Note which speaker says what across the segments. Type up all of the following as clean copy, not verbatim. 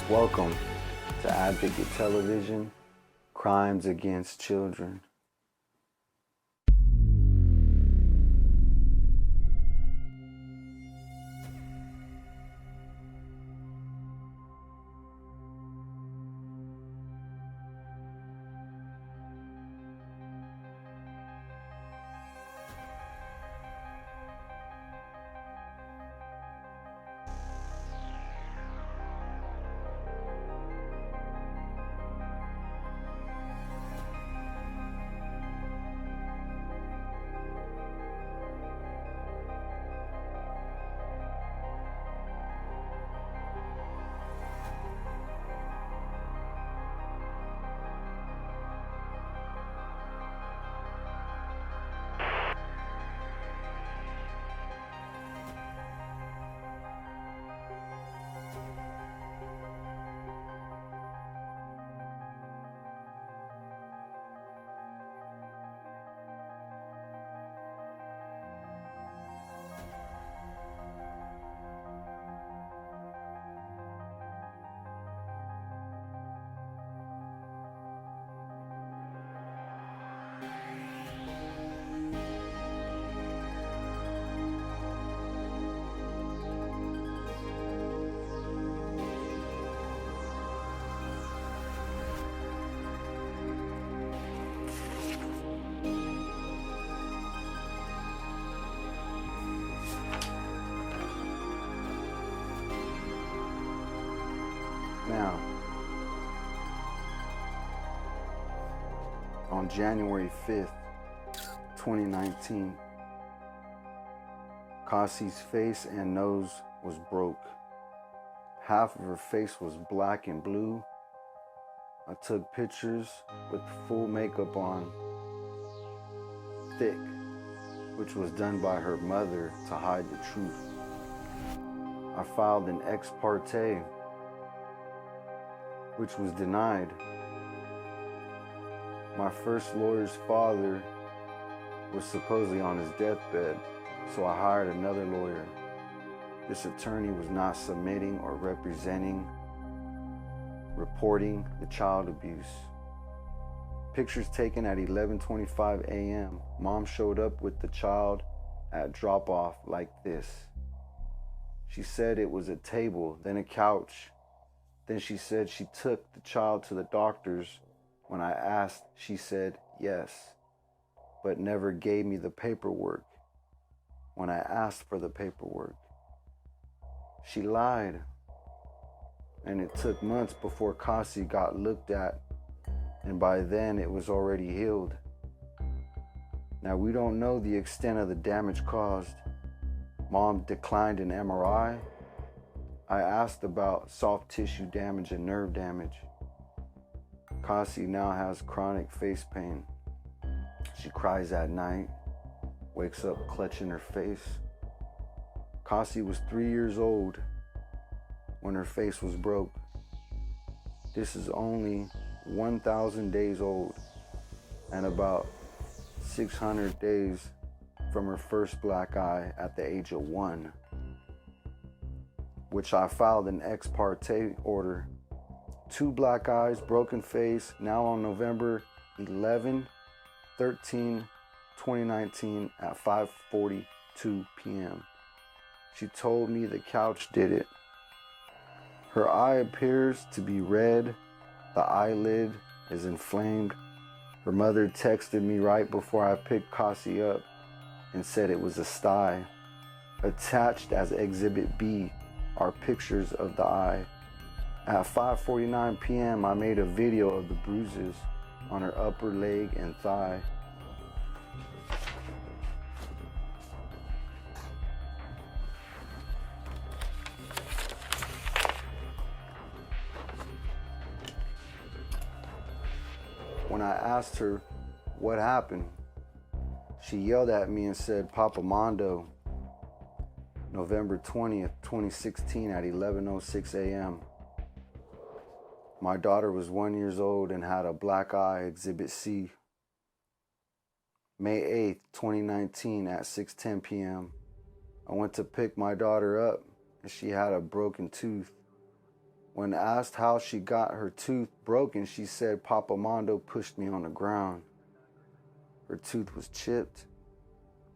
Speaker 1: Welcome to Advocate Television, Crimes Against Children. Now, on January 5th, 2019, Caasi's face and nose was broke. Half of her face was black and blue. I took pictures with full makeup on, thick, which was done by her mother to hide the truth. I filed an ex parte, which was denied. My first lawyer's father was supposedly on his deathbed, so I hired another lawyer. This attorney was not submitting or reporting the child abuse. Pictures taken at 11:25 a.m. Mom showed up with the child at drop-off like this. She said it was a table, then a couch. Then she said she took the child to the doctors. When I asked, she said yes, but never gave me the paperwork when I asked for the paperwork. She lied, and it took months before Caasi got looked at, and by then it was already healed. Now we don't know the extent of the damage caused. Mom declined an MRI. I asked about soft tissue damage and nerve damage. Caasi now has chronic face pain. She cries at night, wakes up clutching her face. Caasi was 3 years old when her face was broke. This is only 1,000 days old and about 600 days from her first black eye at the age of 1. Which I filed an ex parte order. 2 black eyes, broken face, now on November 11/13/2019 at 5:42 p.m. She told me the couch did it. Her eye appears to be red. The eyelid is inflamed. Her mother texted me right before I picked Caasi up and said it was a sty. Attached as Exhibit B are pictures of the eye. At 5:49 p.m., I made a video of the bruises on her upper leg and thigh. When I asked her what happened, she yelled at me and said, "Papa Mondo." November 20th, 2016 at 11:06 a.m. My daughter was 1 year old and had a black eye, Exhibit C. May 8th, 2019 at 6:10 p.m. I went to pick my daughter up and she had a broken tooth. When asked how she got her tooth broken, she said, Papa Armando pushed me on the ground. Her tooth was chipped.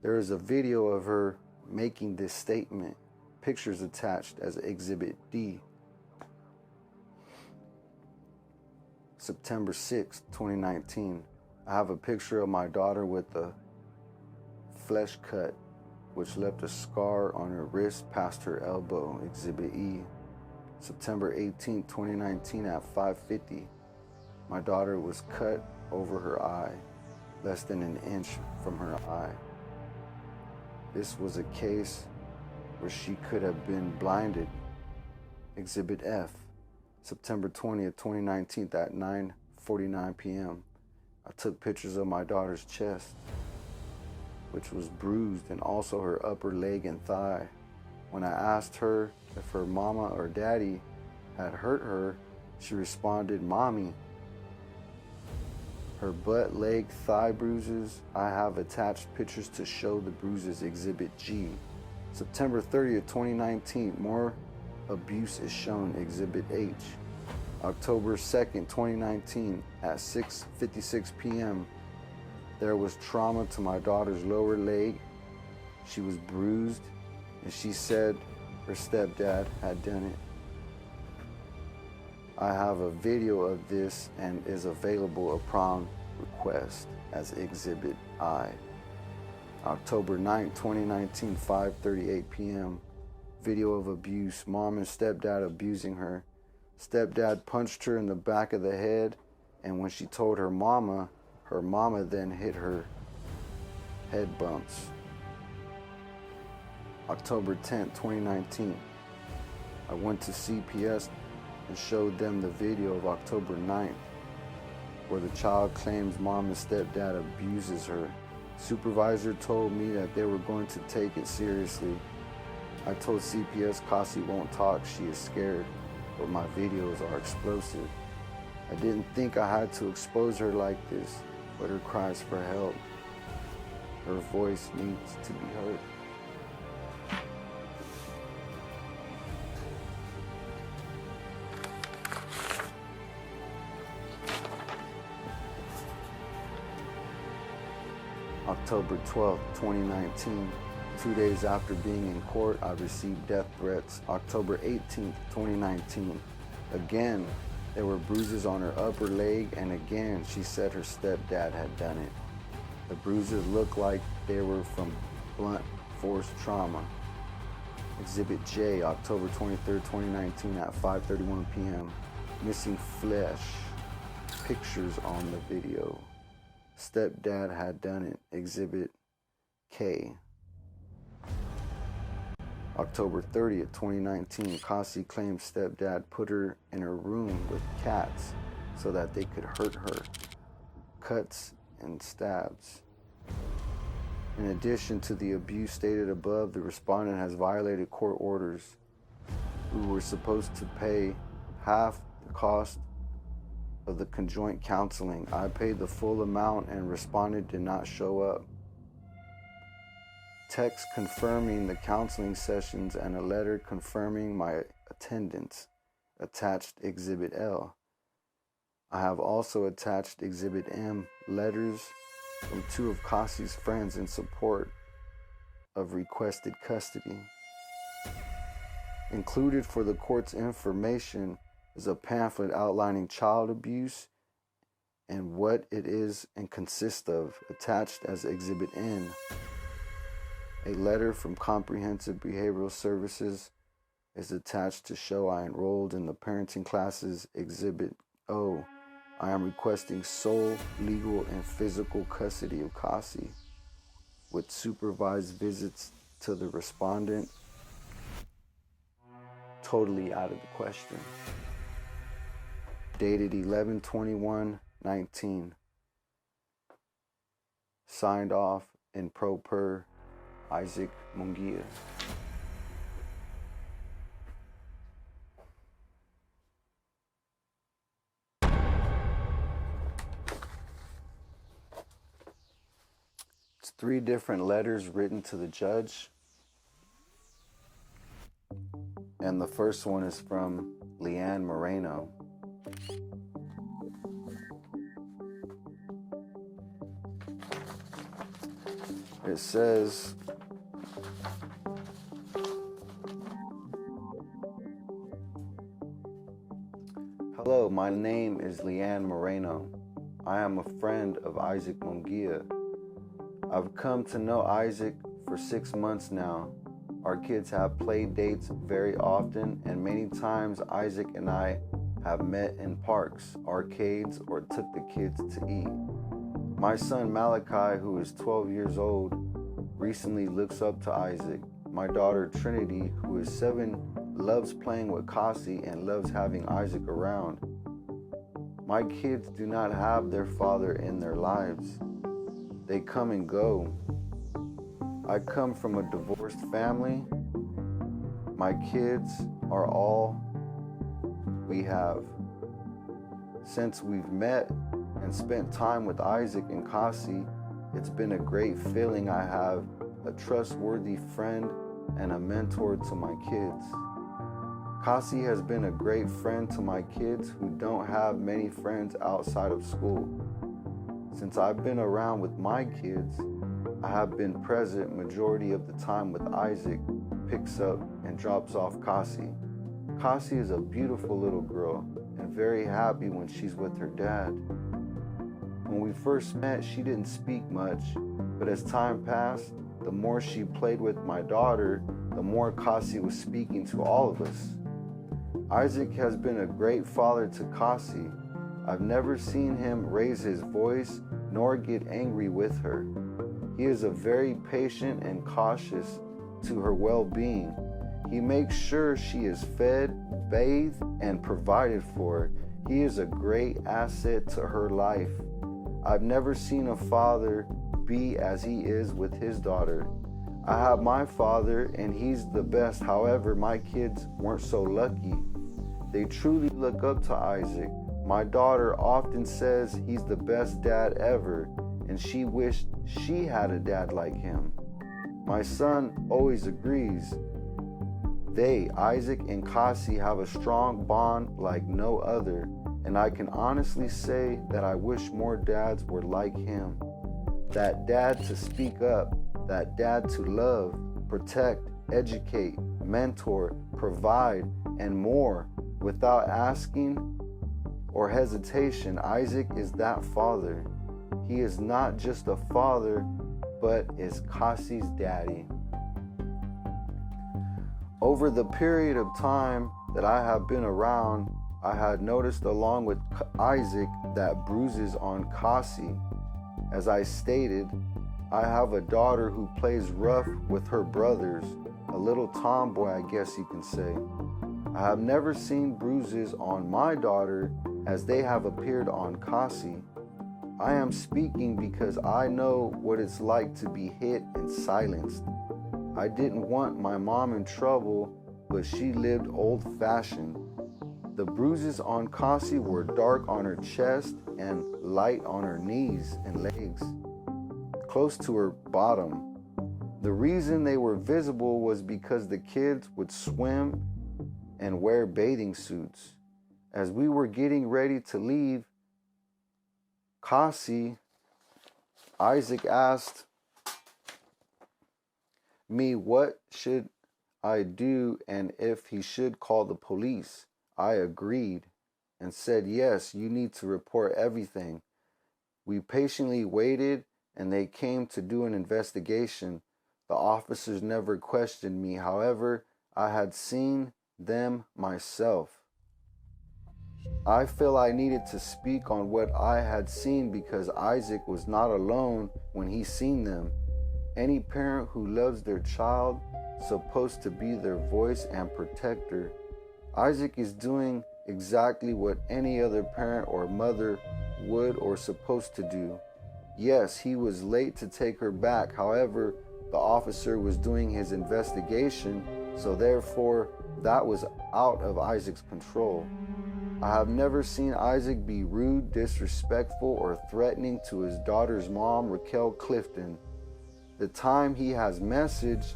Speaker 1: There is a video of her making this statement. Pictures attached as Exhibit D. September 6, 2019. I have a picture of my daughter with a flesh cut, which left a scar on her wrist past her elbow. Exhibit E. September 18, 2019 at 5:50. My daughter was cut over her eye, less than an inch from her eye. This was a case where she could have been blinded. Exhibit F. September 20th, 2019 at 9:49 p.m. I took pictures of my daughter's chest, which was bruised, and also her upper leg and thigh. When I asked her if her mama or daddy had hurt her, she responded, Mommy. Her butt, leg, thigh bruises, I have attached pictures to show the bruises. Exhibit G. September 30th, 2019, more abuse is shown. Exhibit H. October 2nd, 2019 at 6:56 p.m. There was trauma to my daughter's lower leg. She was bruised, and she said her stepdad had done it. I have a video of this and is available upon request as Exhibit I. October 9th, 2019, 5:38 p.m. Video of abuse. Mom and stepdad abusing her. Stepdad punched her in the back of the head, and when she told her mama then hit her. Head bumps. October 10th, 2019. I went to CPS and showed them the video of October 9th, where the child claims mom and stepdad abuses her. Supervisor told me that they were going to take it seriously. I told CPS Caasi won't talk, she is scared, but my videos are explosive. I didn't think I had to expose her like this, but her cries for help. Her voice needs to be heard. October 12th, 2019. 2 days after being in court, I received death threats. October 18th, 2019. Again, there were bruises on her upper leg, and again, she said her stepdad had done it. The bruises looked like they were from blunt force trauma. Exhibit J, October 23rd, 2019 at 5:31 p.m. Missing flesh. Pictures on the video. Stepdad had done it. Exhibit K. October 30th, 2019, Caasi claimed stepdad put her in her room with cats so that they could hurt her. Cuts and stabs. In addition to the abuse stated above, the respondent has violated court orders. We were supposed to pay half the cost of the conjoint counseling. I paid the full amount and respondent did not show up. Text confirming the counseling sessions and a letter confirming my attendance. Attached Exhibit L. I have also attached Exhibit M, letters from two of Caasi's friends in support of requested custody. Included for the court's information is a pamphlet outlining child abuse and what it is and consists of, attached as Exhibit N. A letter from Comprehensive Behavioral Services is attached to show I enrolled in the parenting classes. Exhibit O. I am requesting sole legal and physical custody of Caasi with supervised visits to the respondent totally out of the question. Dated 11/21/19. Signed off in pro per Isaac Munguia. It's 3 different letters written to the judge. And the first one is from Leanne Moreno. It says, "Hello, my name is Leanne Moreno. I am a friend of Isaac Munguia. I've come to know Isaac for 6 months now. Our kids have played dates very often, and many times Isaac and I have met in parks, arcades, or took the kids to eat. My son Malachi, who is 12 years old, recently looks up to Isaac. My daughter Trinity, who is 7, loves playing with Caasi and loves having Isaac around. My kids do not have their father in their lives. They come and go. I come from a divorced family. My kids are all we have. Since we've met and spent time with Isaac and Caasi, it's been a great feeling. I have a trustworthy friend and a mentor to my kids. Caasi has been a great friend to my kids who don't have many friends outside of school. Since I've been around with my kids, I have been present majority of the time with Isaac, picks up and drops off Caasi. Caasi is a beautiful little girl and very happy when she's with her dad. When we first met, she didn't speak much, but as time passed, the more she played with my daughter, the more Caasi was speaking to all of us. Isaac has been a great father to Caasi. I've never seen him raise his voice nor get angry with her. He is a very patient and cautious to her well-being. He makes sure she is fed, bathed, and provided for. He is a great asset to her life. I've never seen a father be as he is with his daughter. I have my father and he's the best. However, my kids weren't so lucky. They truly look up to Isaac. My daughter often says he's the best dad ever, and she wished she had a dad like him. My son always agrees. They, Isaac and Caasi, have a strong bond like no other, and I can honestly say that I wish more dads were like him. That dad to speak up, that dad to love, protect, educate, mentor, provide, and more without asking or hesitation. Isaac is that father. He is not just a father, but is Caasi's daddy. Over the period of time that I have been around, I had noticed along with Isaac that bruises on Caasi. As I stated, I have a daughter who plays rough with her brothers, a little tomboy, I guess you can say. I have never seen bruises on my daughter as they have appeared on Caasi. I am speaking because I know what it's like to be hit and silenced. I didn't want my mom in trouble, but she lived old-fashioned. The bruises on Caasi were dark on her chest and light on her knees and legs, close to her bottom. The reason they were visible was because the kids would swim and wear bathing suits. As we were getting ready to leave, Isaac asked me what should I do and if he should call the police. I agreed and said, yes, you need to report everything. We patiently waited and they came to do an investigation. The officers never questioned me. However, I had seen them myself. I feel I needed to speak on what I had seen because Isaac was not alone when he seen them. Any parent who loves their child is supposed to be their voice and protector. Isaac is doing exactly what any other parent or mother would or supposed to do. Yes, he was late to take her back. However, the officer was doing his investigation, so therefore that was out of Isaac's control. I have never seen Isaac be rude, disrespectful, or threatening to his daughter's mom, Racquel Clifton. The time he has messaged,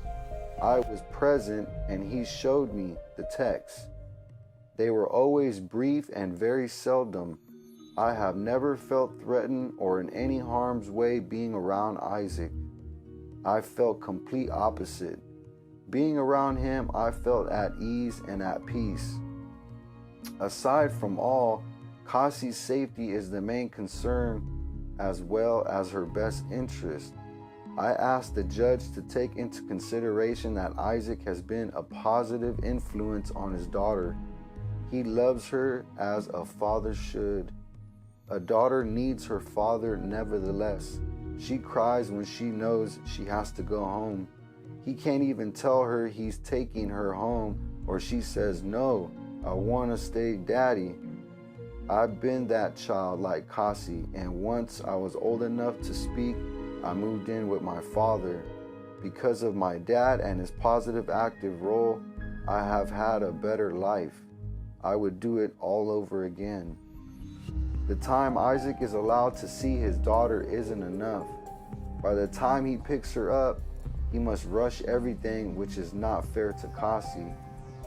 Speaker 1: I was present and he showed me the text. They were always brief and very seldom. I have never felt threatened or in any harm's way being around Isaac. I felt complete opposite. Being around him, I felt at ease and at peace. Aside from all, Caasi's safety is the main concern as well as her best interest. I asked the judge to take into consideration that Isaac has been a positive influence on his daughter. He loves her as a father should. A daughter needs her father nevertheless. She cries when she knows she has to go home. He can't even tell her he's taking her home, or she says, "No, I want to stay, Daddy." I've been that child like Caasi, and once I was old enough to speak, I moved in with my father. Because of my dad and his positive active role, I have had a better life. I would do it all over again. The time Isaac is allowed to see his daughter isn't enough. By the time he picks her up, he must rush everything, which is not fair to Caasi.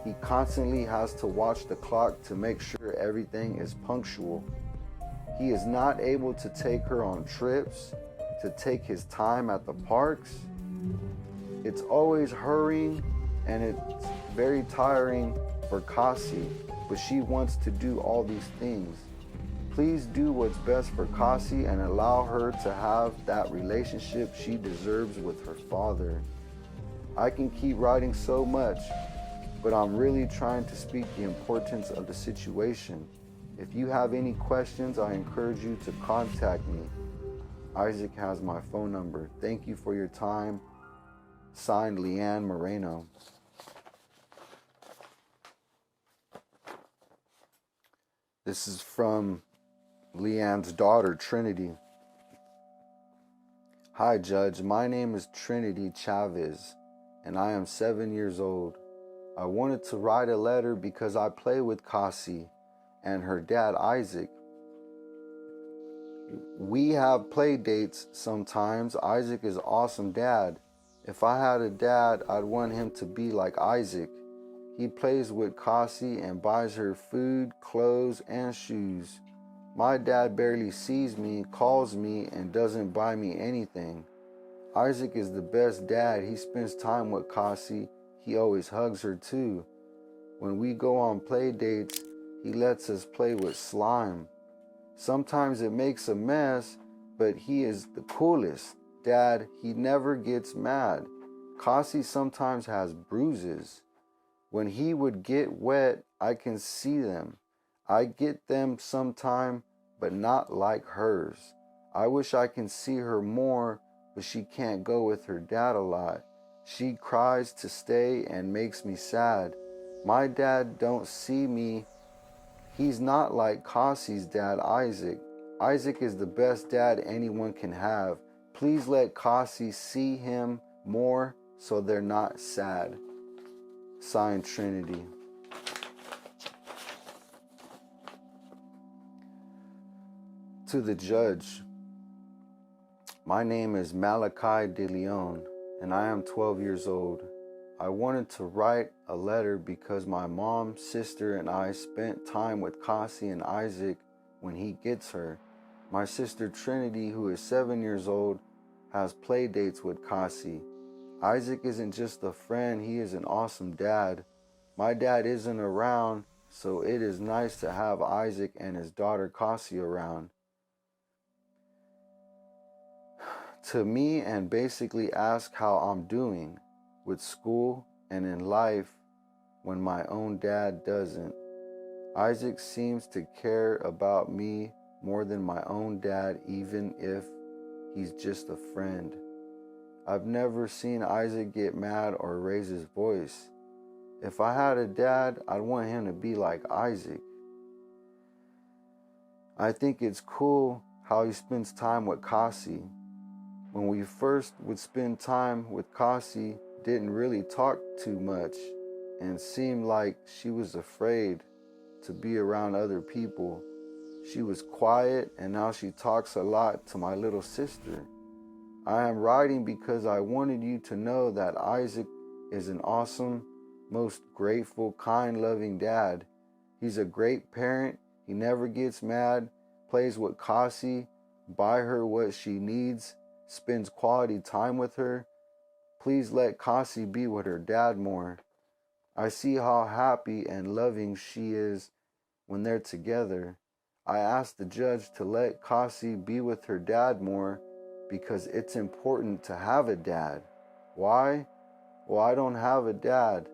Speaker 1: He constantly has to watch the clock to make sure everything is punctual. He is not able to take her on trips, to take his time at the parks. It's always hurrying, and it's very tiring for Caasi, but she wants to do all these things. Please do what's best for Caasi and allow her to have that relationship she deserves with her father. I can keep writing so much, but I'm really trying to speak the importance of the situation. If you have any questions, I encourage you to contact me. Isaac has my phone number. Thank you for your time. Signed, Leanne Moreno. This is from Leanne's daughter, Trinity. Hi, Judge. My name is Trinity Chavez, and I am 7 years old. I wanted to write a letter because I play with Caasi and her dad, Isaac. We have play dates sometimes. Isaac is an awesome dad. If I had a dad, I'd want him to be like Isaac. He plays with Caasi and buys her food, clothes, and shoes. My dad barely sees me, calls me, and doesn't buy me anything. Isaac is the best dad. He spends time with Caasi. He always hugs her too. When we go on play dates, he lets us play with slime. Sometimes it makes a mess, but he is the coolest dad. He never gets mad. Caasi sometimes has bruises. When he would get wet, I can see them. I get them sometime, but not like hers. I wish I can see her more, but she can't go with her dad a lot. She cries to stay and makes me sad. My dad don't see me. He's not like Caasi's dad, Isaac. Isaac is the best dad anyone can have. Please let Caasi see him more so they're not sad. Signed, Trinity. To the judge. My name is Malachi De Leon, and I am 12 years old. I wanted to write a letter because my mom, sister, and I spent time with Caasi and Isaac when he gets her. My sister Trinity, who is 7 years old, has play dates with Caasi. Isaac isn't just a friend, he is an awesome dad. My dad isn't around, so it is nice to have Isaac and his daughter Caasi around. To me, and basically ask how I'm doing with school and in life when my own dad doesn't. Isaac seems to care about me more than my own dad, even if he's just a friend. I've never seen Isaac get mad or raise his voice. If I had a dad, I'd want him to be like Isaac. I think it's cool how he spends time with Caasi. When we first would spend time with Caasi, didn't really talk too much and seemed like she was afraid to be around other people. She was quiet, and now she talks a lot to my little sister. I am writing because I wanted you to know that Isaac is an awesome, most grateful, kind, loving dad. He's a great parent. He never gets mad, plays with Caasi, buy her what she needs, spends quality time with her. Please let Caasi be with her dad more. I see how happy and loving she is when they're together. I asked the judge to let Caasi be with her dad more because it's important to have a dad. Why? Well, I don't have a dad.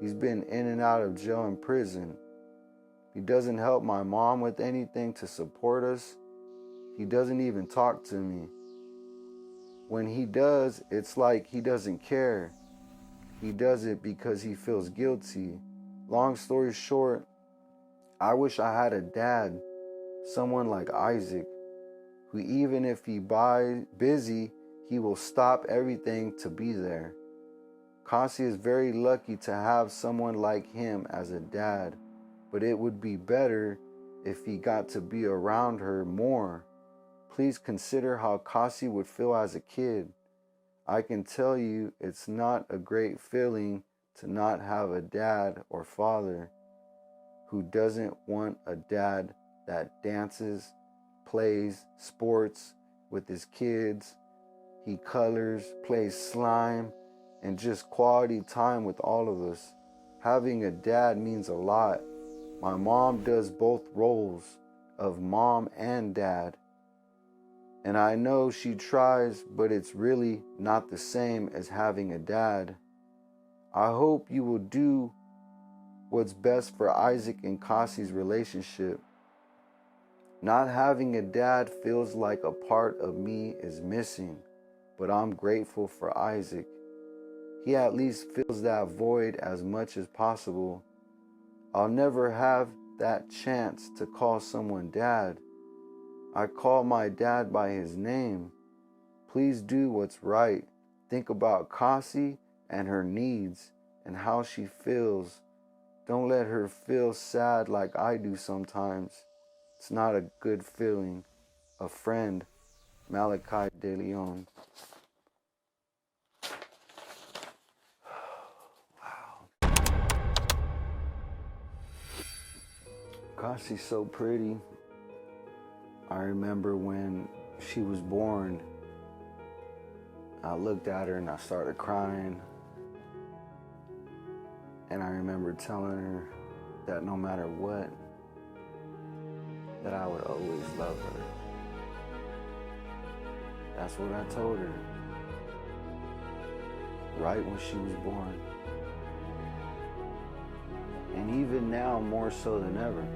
Speaker 1: He's been in and out of jail and prison. He doesn't help my mom with anything to support us. He doesn't even talk to me. When he does, it's like he doesn't care. He does it because he feels guilty. Long story short, I wish I had a dad, someone like Isaac, who even if he busy, he will stop everything to be there. Caasi is very lucky to have someone like him as a dad, but it would be better if he got to be around her more. Please consider how Caasi would feel as a kid. I can tell you it's not a great feeling to not have a dad or father. Who doesn't want a dad that dances, plays sports with his kids, he colors, plays slime, and just quality time with all of us? Having a dad means a lot. My mom does both roles of mom and dad. And I know she tries, but it's really not the same as having a dad. I hope you will do what's best for Isaac and Caasi's relationship. Not having a dad feels like a part of me is missing, but I'm grateful for Isaac. He at least fills that void as much as possible. I'll never have that chance to call someone dad. I call my dad by his name. Please do what's right. Think about Caasi and her needs and how she feels. Don't let her feel sad like I do sometimes. It's not a good feeling. A friend, Malachi De Leon. Wow. Caasi's so pretty. I remember when she was born, I looked at her and I started crying. And I remember telling her that no matter what, that I would always love her. That's what I told her, right when she was born. And even now, more so than ever.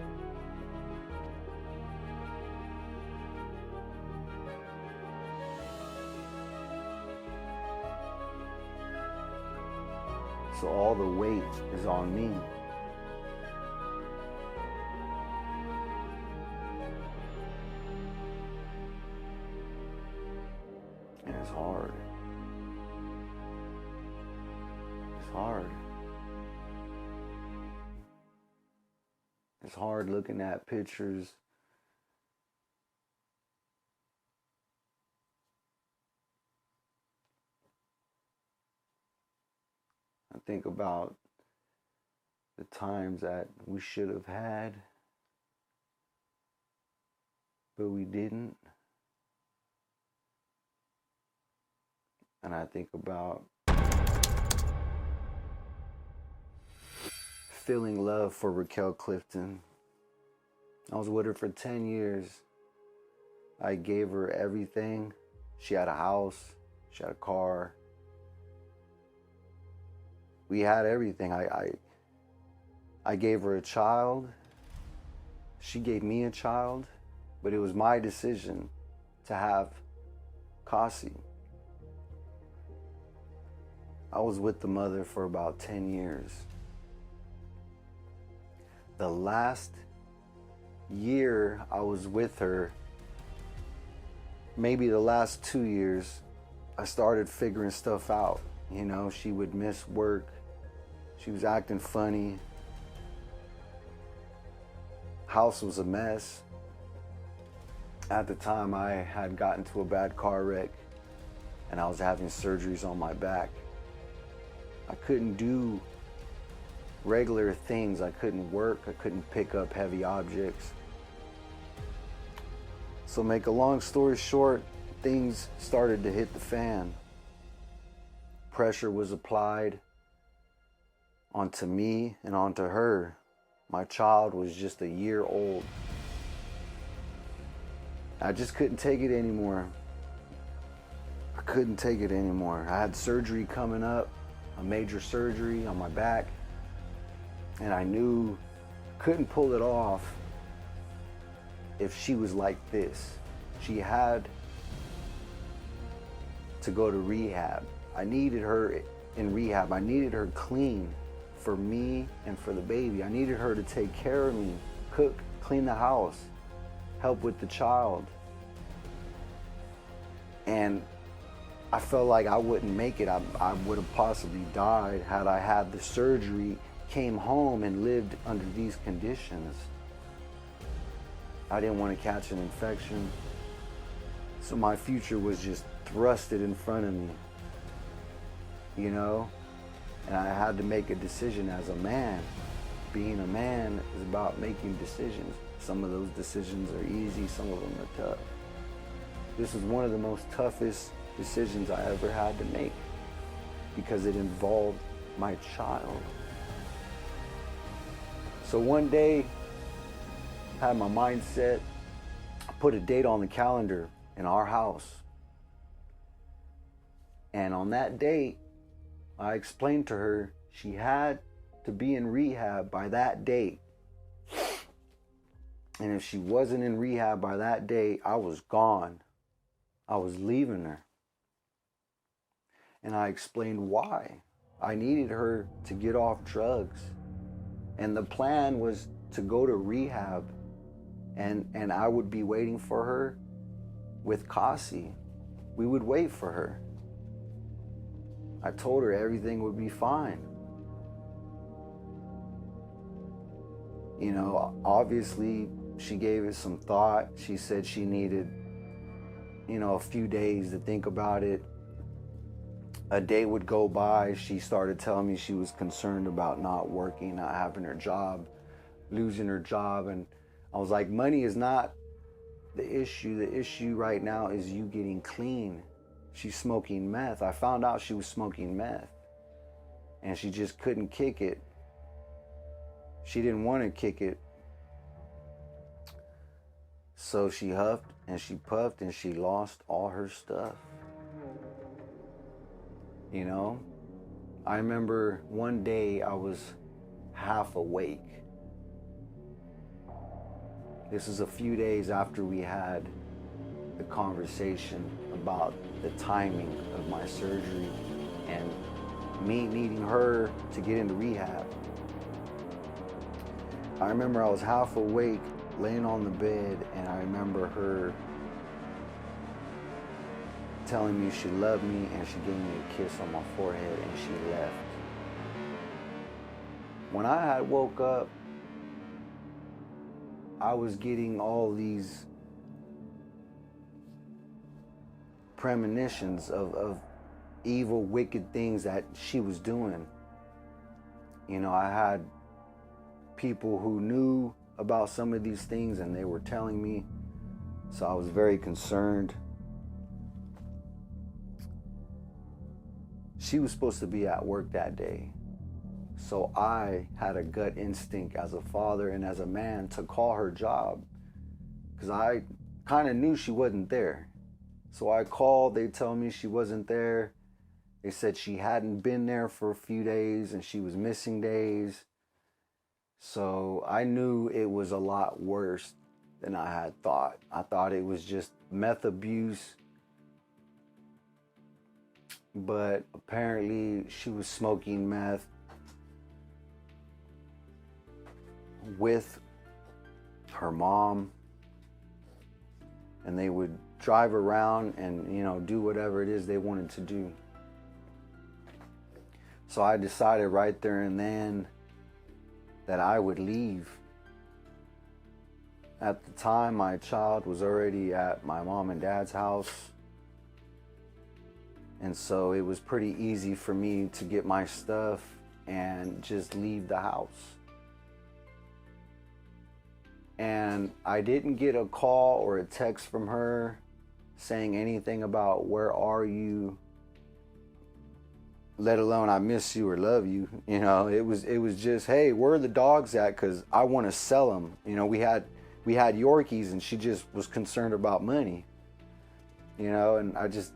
Speaker 1: So all the weight is on me. And it's hard. It's hard. It's hard looking at pictures I think about the times that we should have had, but we didn't. And I think about feeling love for Racquel Clifton. I was with her for 10 years. I gave her everything. She had a house, she had a car. We had everything. I gave her a child. She gave me a child, but it was my decision to have Caasi. I was with the mother for about 10 years. The last year I was with her, maybe the last 2 years, I started figuring stuff out. You know, she would miss work. She was acting funny. House was a mess. At the time, I had gotten to a bad car wreck and I was having surgeries on my back. I couldn't do regular things. I couldn't work, I couldn't pick up heavy objects. So make a long story short, things started to hit the fan. Pressure was applied onto me and onto her. My child was just a year old. I just couldn't take it anymore. I couldn't take it anymore. I had surgery coming up, a major surgery on my back, and I knew I couldn't pull it off if she was like this. She had to go to rehab. I needed her in rehab. I needed her clean for me and for the baby. I needed her to take care of me, cook, clean the house, help with the child. And I felt like I wouldn't make it. I would have possibly died had I had the surgery, came home and lived under these conditions. I didn't want to catch an infection. So my future was just thrusted in front of me, you know? And I had to make a decision as a man. Being a man is about making decisions. Some of those decisions are easy, some of them are tough. This was one of the most toughest decisions I ever had to make because it involved my child. So one day, I had my mind set, I put a date on the calendar in our house. And on that date, I explained to her she had to be in rehab by that date. And if she wasn't in rehab by that date, I was gone. I was leaving her. And I explained why. I needed her to get off drugs. And the plan was to go to rehab. And I would be waiting for her with Caasi. We would wait for her. I told her everything would be fine. You know, obviously she gave it some thought. She said she needed, you know, a few days to think about it. A day would go by. She started telling me she was concerned about not working, not having her job, losing her job. And I was like, money is not the issue. The issue right now is you getting clean. She's smoking meth. I found out she was smoking meth. And she just couldn't kick it. She didn't want to kick it. So she huffed and she puffed and she lost all her stuff. You know? I remember one day I was half awake. This is a few days after we had the conversation about the timing of my surgery and me needing her to get into rehab. I remember I was half awake, laying on the bed, and I remember her telling me she loved me, and she gave me a kiss on my forehead, and she left. When I had woke up, I was getting all these premonitions of evil, wicked things that she was doing. You know, I had people who knew about some of these things and they were telling me, so I was very concerned. She was supposed to be at work that day, so I had a gut instinct as a father and as a man to call her job because I kind of knew she wasn't there. So I called, they told me she wasn't there. They said she hadn't been there for a few days and she was missing days. So I knew it was a lot worse than I had thought. I thought it was just meth abuse. But apparently she was smoking meth with her mom. And they would drive around and, you know, do whatever it is they wanted to do. So I decided right there and then that I would leave. At the time, my child was already at my mom and dad's house. And so it was pretty easy for me to get my stuff and just leave the house. And I didn't get a call or a text from her saying anything about where are you, let alone I miss you or love you. You know, it was just, hey, where are the dogs at? Because I want to sell them. You know, we had Yorkies, and she just was concerned about money. You know, and I just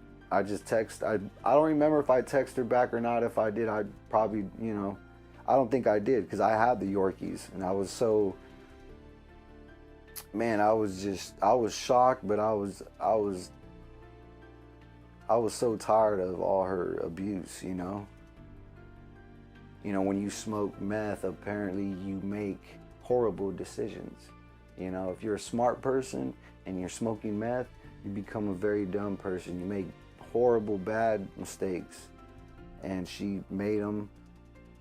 Speaker 1: text. I don't remember if I texted her back or not. If I did, I probably, you know, I don't think I did, because I had the Yorkies, and I was so, man, I was shocked, but I was so tired of all her abuse, you know. You know, when you smoke meth, apparently you make horrible decisions. You know, if you're a smart person and you're smoking meth, you become a very dumb person. You make horrible, bad mistakes. And she made them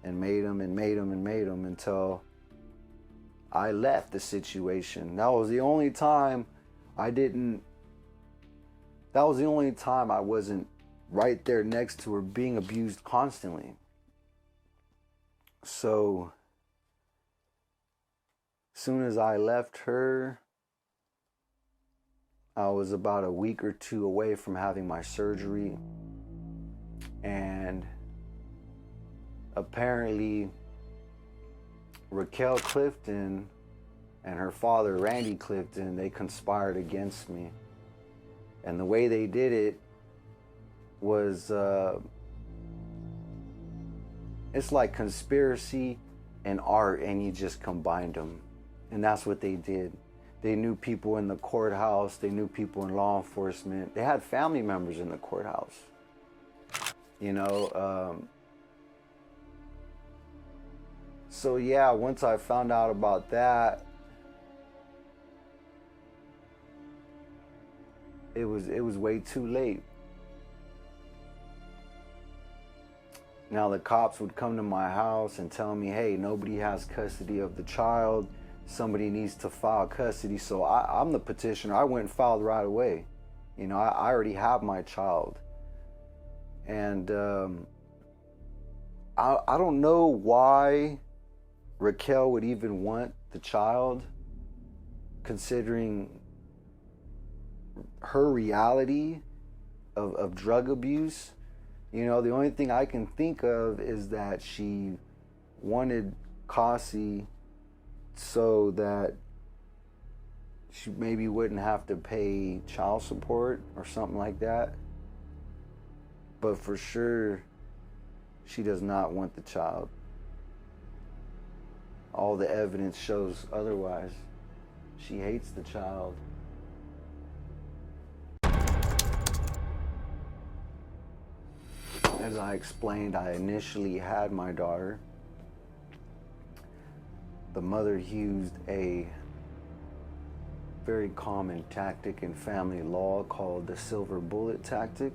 Speaker 1: and made them and made them and made them until I left the situation. That was the only time I wasn't right there next to her being abused constantly. So, as soon as I left her, I was about a week or two away from having my surgery. And apparently, Racquel Clifton and her father, Randy Clifton, they conspired against me. And the way they did it was, it's like conspiracy and art, and you just combined them. And that's what they did. They knew people in the courthouse. They knew people in law enforcement. They had family members in the courthouse. You know, so yeah, once I found out about that, it was way too late. Now the cops would come to my house and tell me, hey, nobody has custody of the child. Somebody needs to file custody. So I'm the petitioner. I went and filed right away. You know, I already have my child. And I don't know why Racquel would even want the child, considering her reality of drug abuse. You know, the only thing I can think of is that she wanted Caasi so that she maybe wouldn't have to pay child support or something like that. But for sure, she does not want the child. All the evidence shows otherwise. She hates the child. As I explained, I initially had my daughter. The mother used a very common tactic in family law called the silver bullet tactic,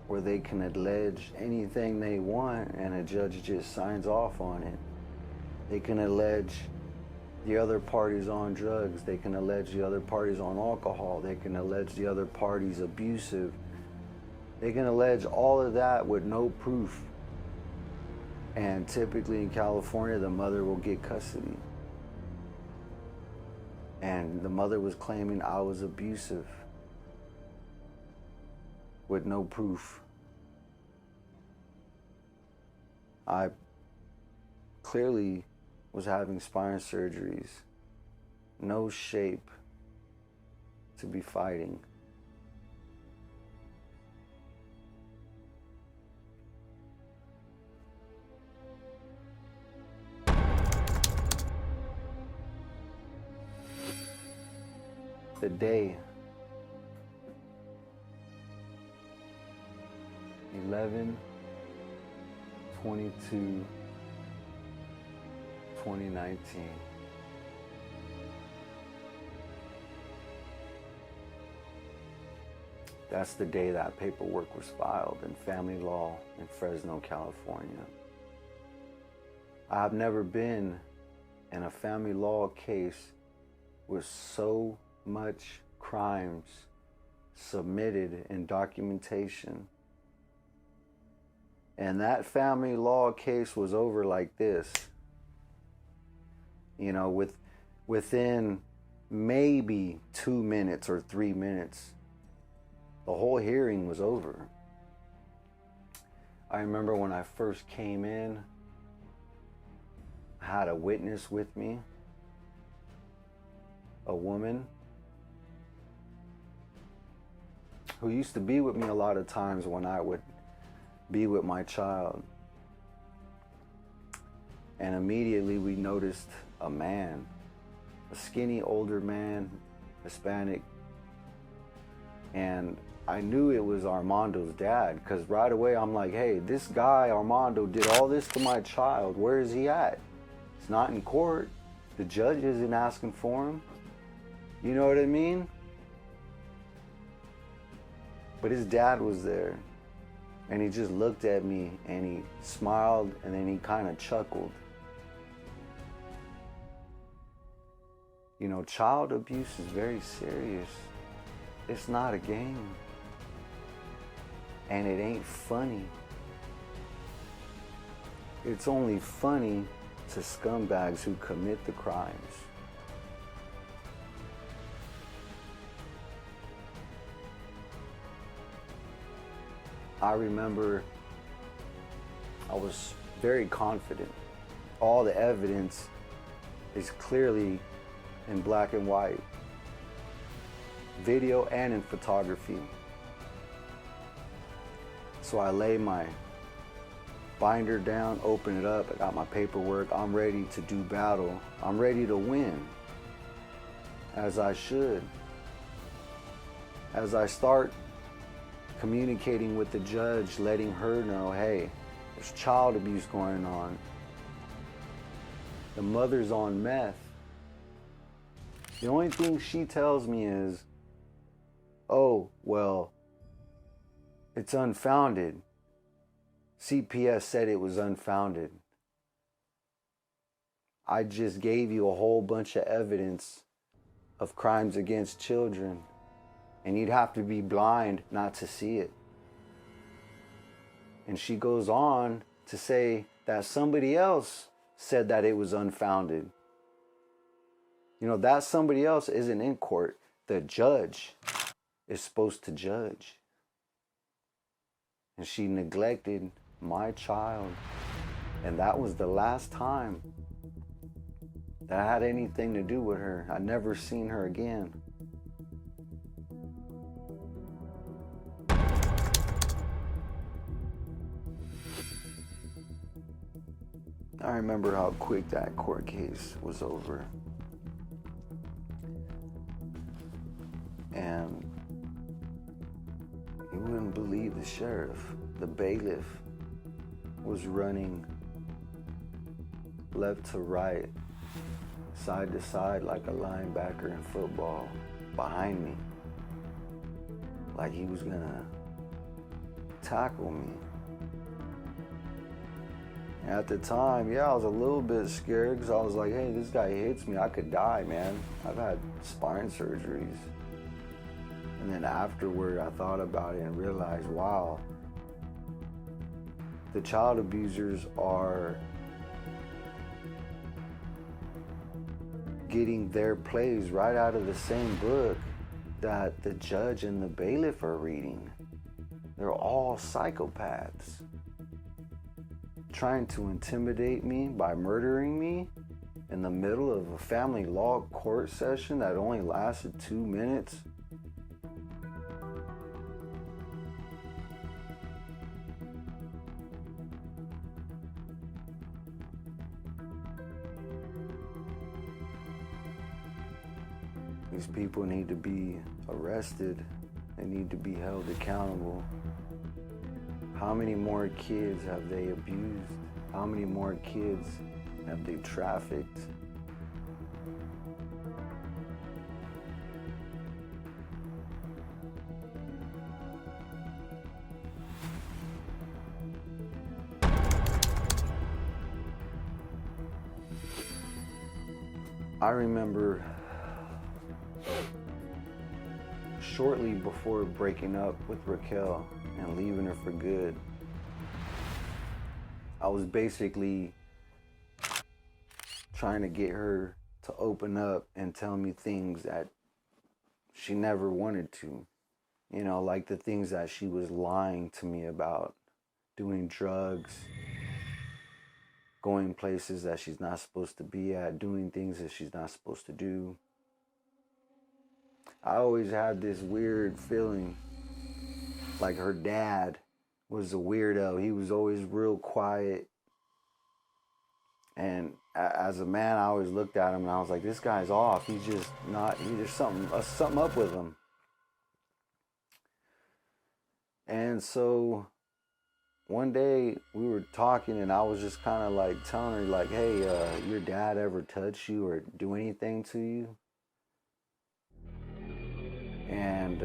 Speaker 1: where they can allege anything they want and a judge just signs off on it. They can allege the other party's on drugs. They can allege the other party's on alcohol. They can allege the other party's abusive. They can allege all of that with no proof. And typically in California, the mother will get custody. And the mother was claiming I was abusive with no proof. I clearly was having spine surgeries, no shape to be fighting. The day 11/22/2019. That's the day that paperwork was filed in family law in Fresno, California. I have never been in a family law case with so much crimes submitted in documentation And that family law case was over like this. You know, within maybe 2 minutes or 3 minutes, the whole hearing was over. I remember when I first came in, I had a witness with me, a woman who used to be with me a lot of times when I would be with my child. And immediately we noticed a man, a skinny older man, Hispanic. And I knew it was Armando's dad, because right away I'm like, hey, this guy Armando did all this to my child. Where is he at? He's not in court. The judge isn't asking for him. You know what I mean? But his dad was there, and he just looked at me and he smiled, and then he kind of chuckled. You know, child abuse is very serious. It's not a game. And it ain't funny. It's only funny to scumbags who commit the crimes. I remember I was very confident. All the evidence is clearly in black and white, video and in photography. So I lay my binder down, open it up, I got my paperwork, I'm ready to do battle. I'm ready to win, as I should. As I start communicating with the judge, letting her know, hey, there's child abuse going on. The mother's on meth. The only thing she tells me is, oh, well, it's unfounded. CPS said it was unfounded. I just gave you a whole bunch of evidence of crimes against children, and you'd have to be blind not to see it. And she goes on to say that somebody else said that it was unfounded. You know, that somebody else isn't in court. The judge is supposed to judge. And she neglected my child. And that was the last time that I had anything to do with her. I never seen her again. I remember how quick that court case was over. And you wouldn't believe the sheriff, the bailiff, was running left to right, side to side like a linebacker in football behind me. Like he was gonna tackle me. At the time, yeah, I was a little bit scared because I was like, hey, this guy hits me, I could die, man. I've had spine surgeries. And then afterward, I thought about it and realized, wow, the child abusers are getting their plays right out of the same book that the judge and the bailiff are reading. They're all psychopaths. Trying to intimidate me by murdering me in the middle of a family law court session that only lasted 2 minutes. These people need to be arrested. They need to be held accountable. How many more kids have they abused? How many more kids have they trafficked? I remember shortly before breaking up with Racquel and leaving her for good, I was basically trying to get her to open up and tell me things that she never wanted to. You know, like the things that she was lying to me about, doing drugs, going places that she's not supposed to be at, doing things that she's not supposed to do. I always had this weird feeling like her dad was a weirdo. He was always real quiet. And as a man, I always looked at him and I was like, this guy's off. He's just not, there's something up with him. And so one day we were talking and I was just kind of like telling her like, hey, your dad ever touch you or do anything to you? And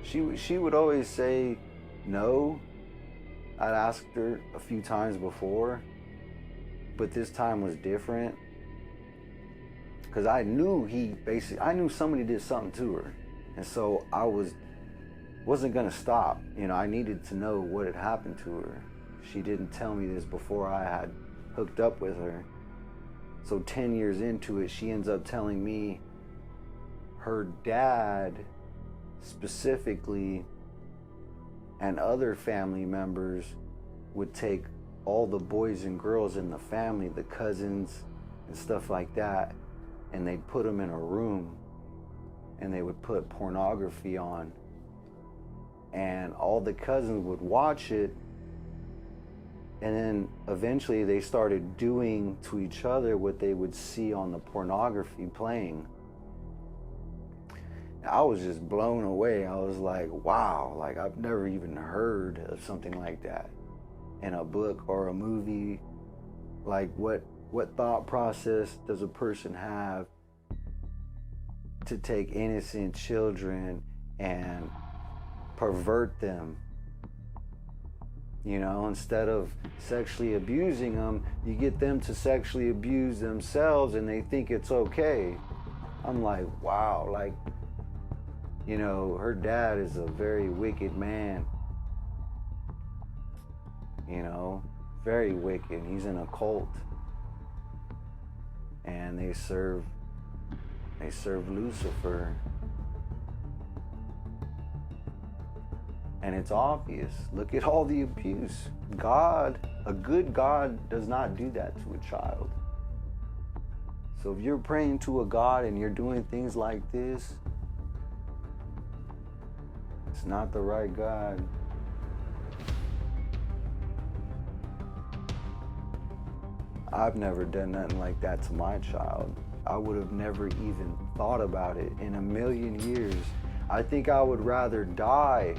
Speaker 1: she would always say no. I'd asked her a few times before, but this time was different because I knew I knew somebody did something to her, and so I wasn't gonna stop. You know, I needed to know what had happened to her. She didn't tell me this before I had hooked up with her. So 10 years into it, she ends up telling me her dad specifically and other family members would take all the boys and girls in the family, the cousins and stuff like that, and they'd put them in a room and they would put pornography on, and all the cousins would watch it, and then eventually they started doing to each other what they would see on the pornography playing. I was just blown away. I was like, wow, like I've never even heard of something like that in a book or a movie. Like what thought process does a person have to take innocent children and pervert them? You know, instead of sexually abusing them, you get them to sexually abuse themselves and they think it's okay. I'm like, wow, like, you know, her dad is a very wicked man. You know, very wicked. He's in a cult. And they serve Lucifer. And it's obvious. Look at all the abuse. God, a good God, does not do that to a child. So if you're praying to a God and you're doing things like this, it's not the right God. I've never done nothing like that to my child. I would have never even thought about it in a million years. I think I would rather die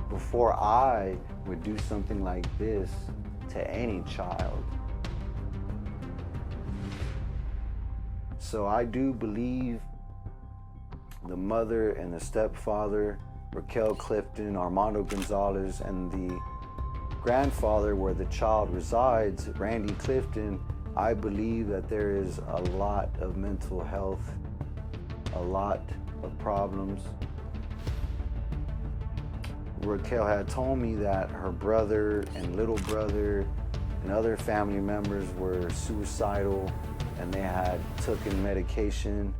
Speaker 1: before I would do something like this to any child. So I do believe the mother and the stepfather, Racquel Clifton, Armando Gonzalez, and the grandfather where the child resides, Randy Clifton, I believe that there is a lot of mental health, a lot of problems. Racquel had told me that her brother and little brother and other family members were suicidal and they had taken medication.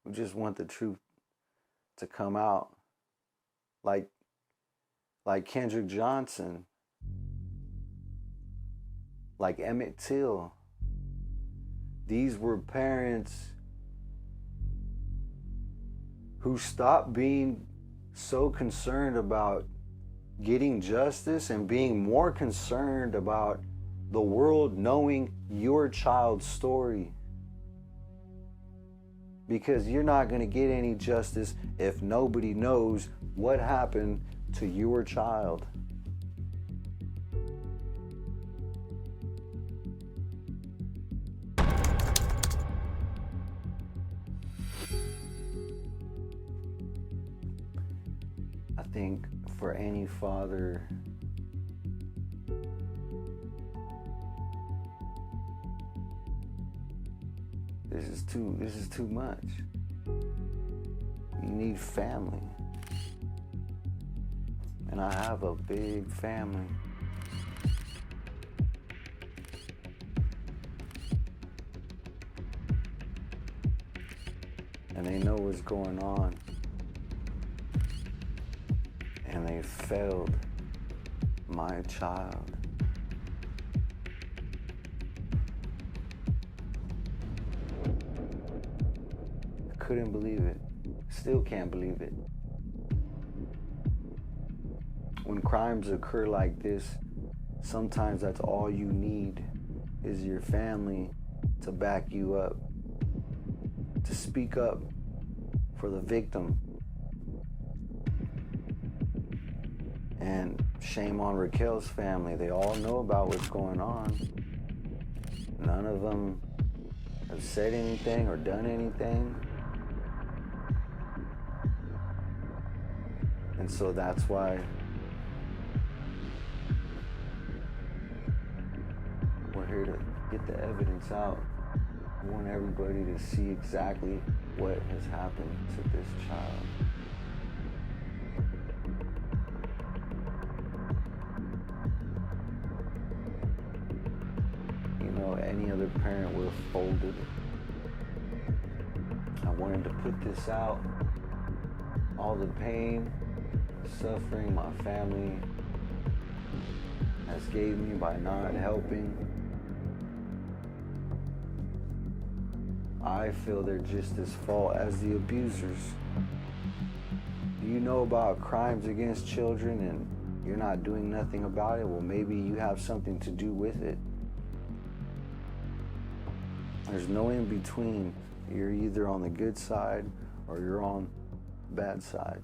Speaker 1: We just want the truth to come out. Like Kendrick Johnson, like Emmett Till. These were parents who stopped being so concerned about getting justice and being more concerned about the world knowing your child's story. Because you're not going to get any justice if nobody knows what happened to your child. I think for any father, this is too much. You need family. And I have a big family. And they know what's going on. And they failed my child. I couldn't believe it. Still can't believe it. When crimes occur like this, sometimes that's all you need is your family to back you up, to speak up for the victim. And shame on Racquel's family. They all know about what's going on. None of them have said anything or done anything. And so that's why we're here to get the evidence out. We want everybody to see exactly what has happened to this child. You know, any other parent would have folded. I wanted to put this out. All the pain, suffering my family has gave me by not helping. I feel they're just as fault as the abusers. Do you know about crimes against children and you're not doing nothing about it? Well, maybe you have something to do with it. There's no in between. You're either on the good side or you're on the bad side.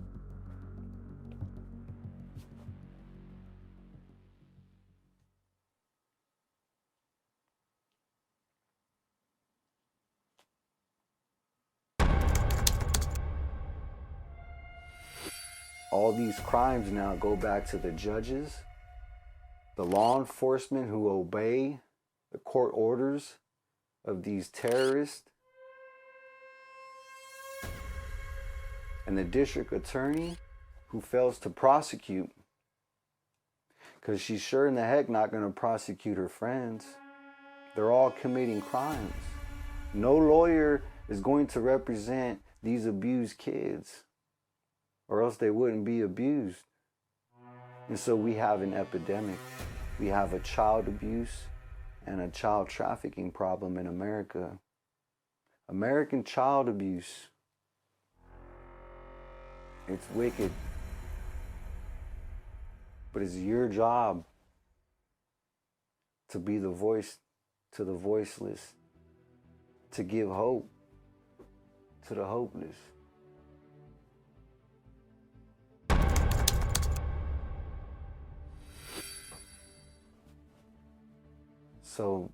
Speaker 1: All these crimes now go back to the judges, the law enforcement who obey the court orders of these terrorists, and the district attorney who fails to prosecute, because she's sure in the heck not going to prosecute her friends. They're all committing crimes. No lawyer is going to represent these abused kids, or else they wouldn't be abused. And so we have an epidemic. We have a child abuse and a child trafficking problem in America. American child abuse. It's wicked. But it's your job to be the voice to the voiceless, to give hope to the hopeless. So,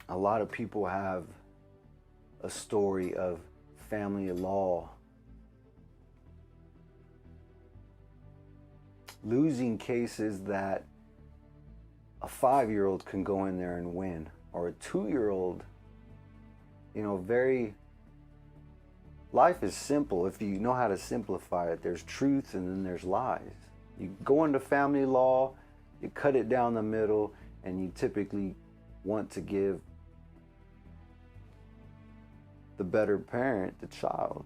Speaker 1: a lot of people have a story of family law losing cases that a 5-year-old can go in there and win, or a 2-year-old. You know, life is simple if you know how to simplify it. There's truth and then there's lies. You go into family law, you cut it down the middle, and you typically want to give the better parent the child.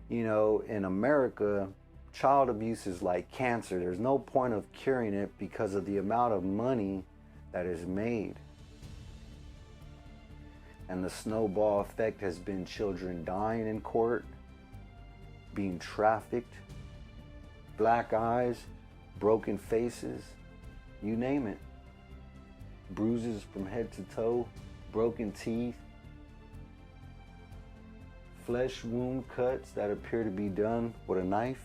Speaker 1: You know, in America, child abuse is like cancer. There's no point of curing it because of the amount of money that is made. And the snowball effect has been children dying in court, being trafficked, black eyes, broken faces, you name it. Bruises from head to toe, broken teeth, flesh wound cuts that appear to be done with a knife.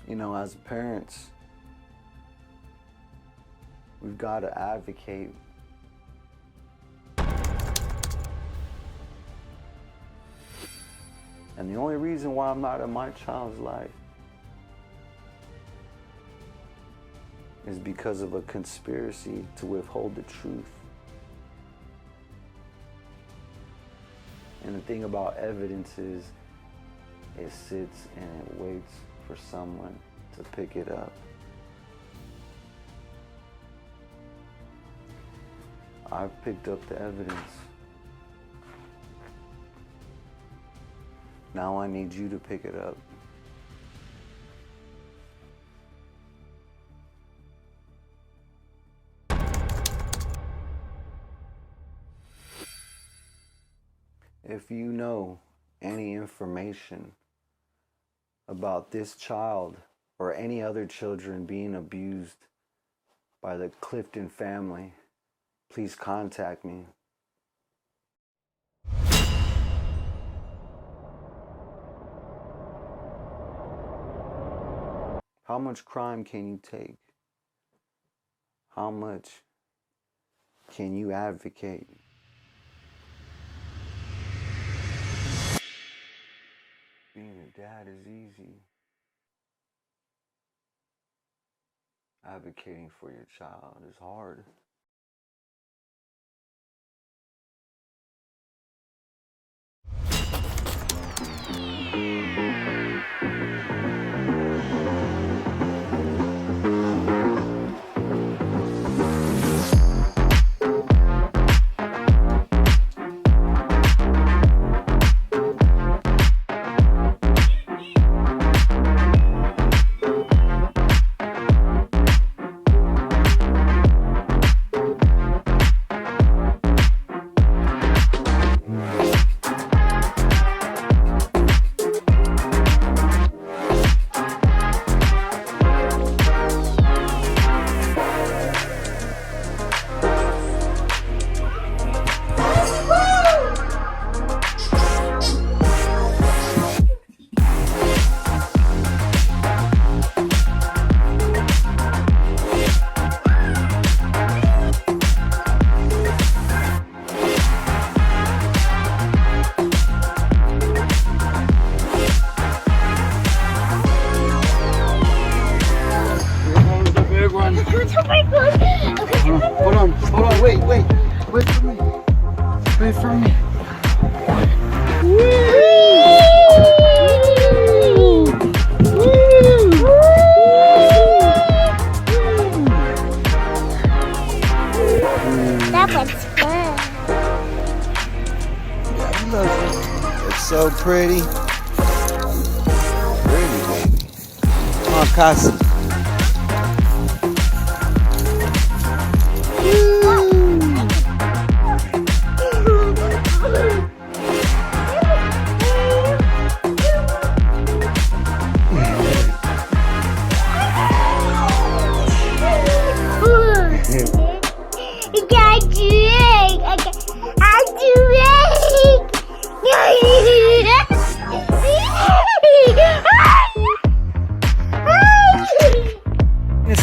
Speaker 1: You know, as parents, we've got to advocate. And the only reason why I'm not in my child's life is because of a conspiracy to withhold the truth. And the thing about evidence is it sits and it waits for someone to pick it up. I've picked up the evidence. Now I need you to pick it up. If you know any information about this child or any other children being abused by the Clifton family, please contact me. How much crime can you take? How much can you advocate? Being a dad is easy. Advocating for your child is hard. Hold on, wait for me. Wait for me.
Speaker 2: That was fun.
Speaker 3: Yeah, I love it. It's so pretty. Pretty, baby. Come on, Caasi.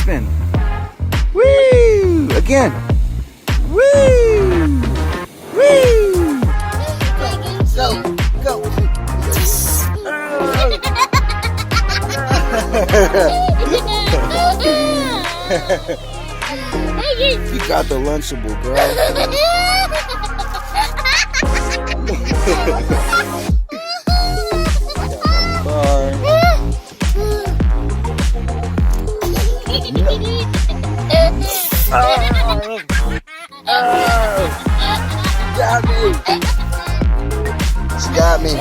Speaker 3: Spin. Woo! Again. Woo! Woo! Go. You got the Lunchable, girl. Got me. She got me.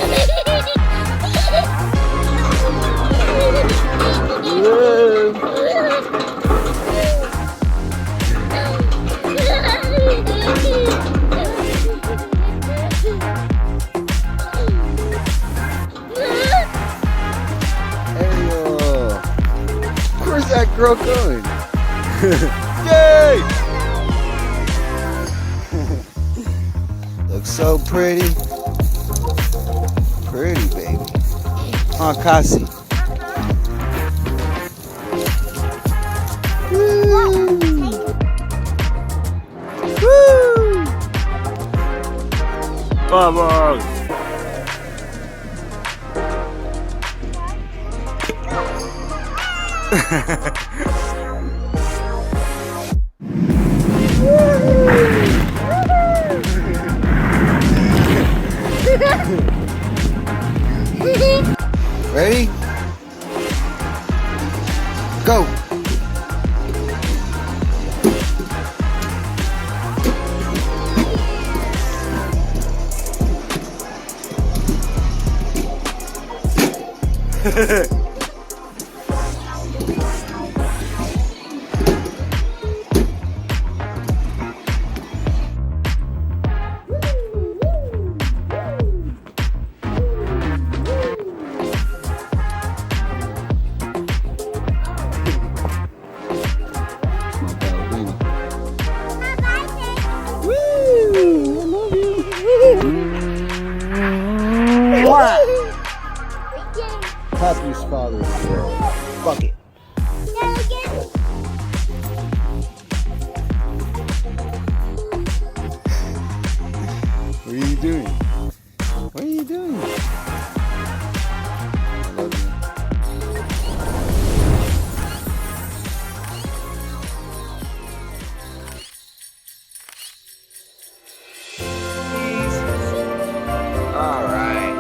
Speaker 3: Where's that girl going? Yay! Looks so pretty. Pretty, baby. Come on, Caasi. Woo! Woo! Vamos! Happiest father in the world. Fuck it. What are you doing? What are you doing? I love you. All right.